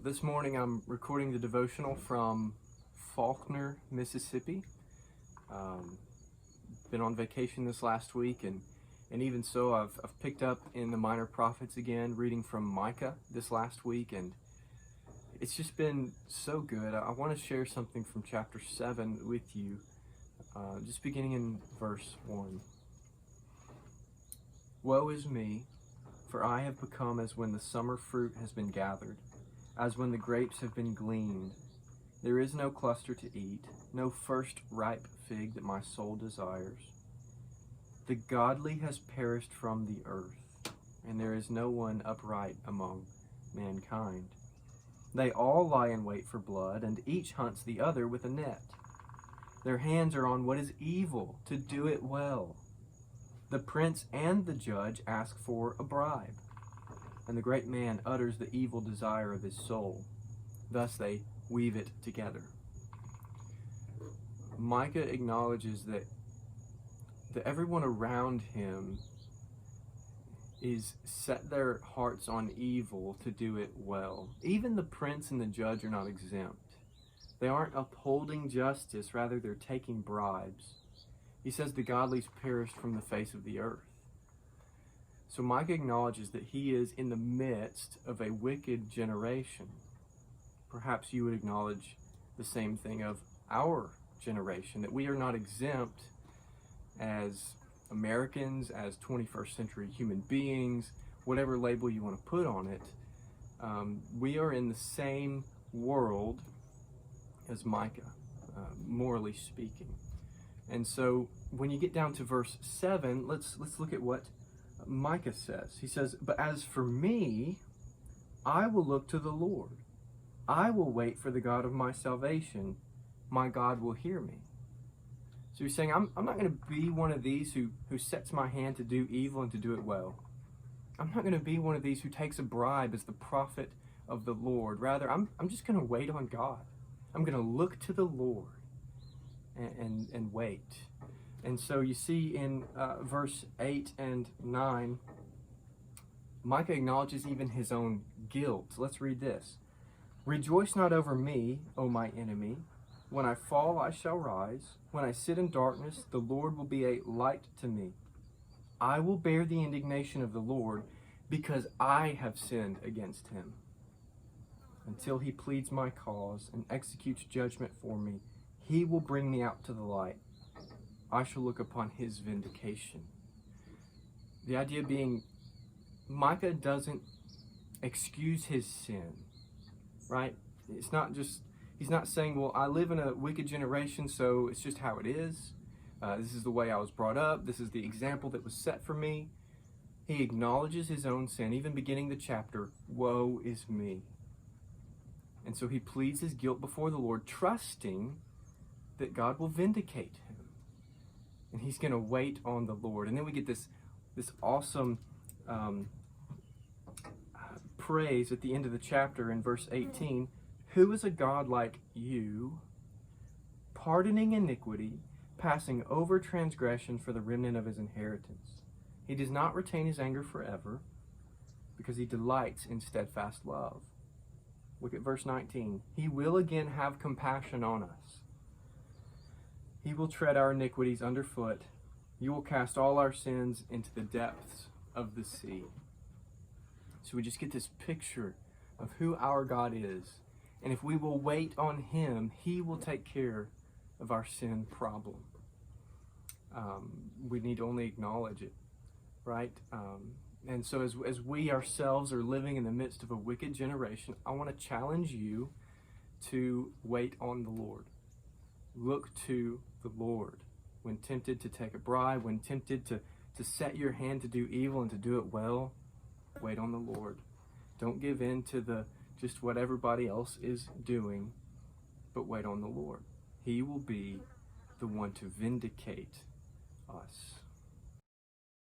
This morning I'm recording the devotional from Faulkner, Mississippi. Been on vacation this last week, and even so I've picked up in the Minor Prophets again, reading from Micah this last week, and it's just been so good. I want to share something from chapter 7 with you, just beginning in verse 1. Woe is me, for I have become as when the summer fruit has been gathered, as when the grapes have been gleaned. There is no cluster to eat, no first ripe fig that my soul desires. The godly has perished from the earth, and there is no one upright among mankind. They all lie in wait for blood, and each hunts the other with a net. Their hands are on what is evil, to do it well. The prince and the judge ask for a bribe, and the great man utters the evil desire of his soul. Thus they weave it together. Micah acknowledges that everyone around him is set their hearts on evil to do it well. Even the prince and the judge are not exempt. They aren't upholding justice, rather they're taking bribes. He says the godly's perished from the face of the earth. So Micah acknowledges that he is in the midst of a wicked generation. Perhaps you would acknowledge the same thing of our generation, that we are not exempt as Americans, as 21st century human beings, whatever label you want to put on it. We are in the same world as Micah, morally speaking. And so when you get down to verse 7, let's look at what Micah says. He says, "But as for me, I will look to the Lord. I will wait for the God of my salvation. My God will hear me." So he's saying, I'm not going to be one of these who sets my hand to do evil and to do it well. I'm not going to be one of these who takes a bribe as the prophet of the Lord. Rather, I'm just going to wait on God. I'm going to look to the Lord and wait. And so you see in verse 8 and 9, Micah acknowledges even his own guilt. Let's read this. "Rejoice not over me, O my enemy. When I fall, I shall rise. When I sit in darkness, the Lord will be a light to me. I will bear the indignation of the Lord, because I have sinned against him. Until he pleads my cause and executes judgment for me, he will bring me out to the light. I shall look upon his vindication." The idea being, Micah doesn't excuse his sin, right? It's not just, he's not saying, well, I live in a wicked generation, so it's just how it is. This is the way I was brought up. This is the example that was set for me. He acknowledges his own sin, even beginning the chapter, woe is me. And so he pleads his guilt before the Lord, trusting that God will vindicate him. And he's going to wait on the Lord. And then we get this awesome praise at the end of the chapter in verse 18. "Who is a God like you, pardoning iniquity, passing over transgression for the remnant of his inheritance? He does not retain his anger forever, because he delights in steadfast love." Look at verse 19. "He will again have compassion on us. He will tread our iniquities underfoot. You will cast all our sins into the depths of the sea." So we just get this picture of who our God is. And if we will wait on him, he will take care of our sin problem. We need to only acknowledge it, right? And so as we ourselves are living in the midst of a wicked generation, I want to challenge you to wait on the Lord. Look to the Lord. When tempted to take a bribe, when tempted to set your hand to do evil and to do it well, wait on the Lord. Don't give in to just what everybody else is doing, but wait on the Lord. He will be the one to vindicate us.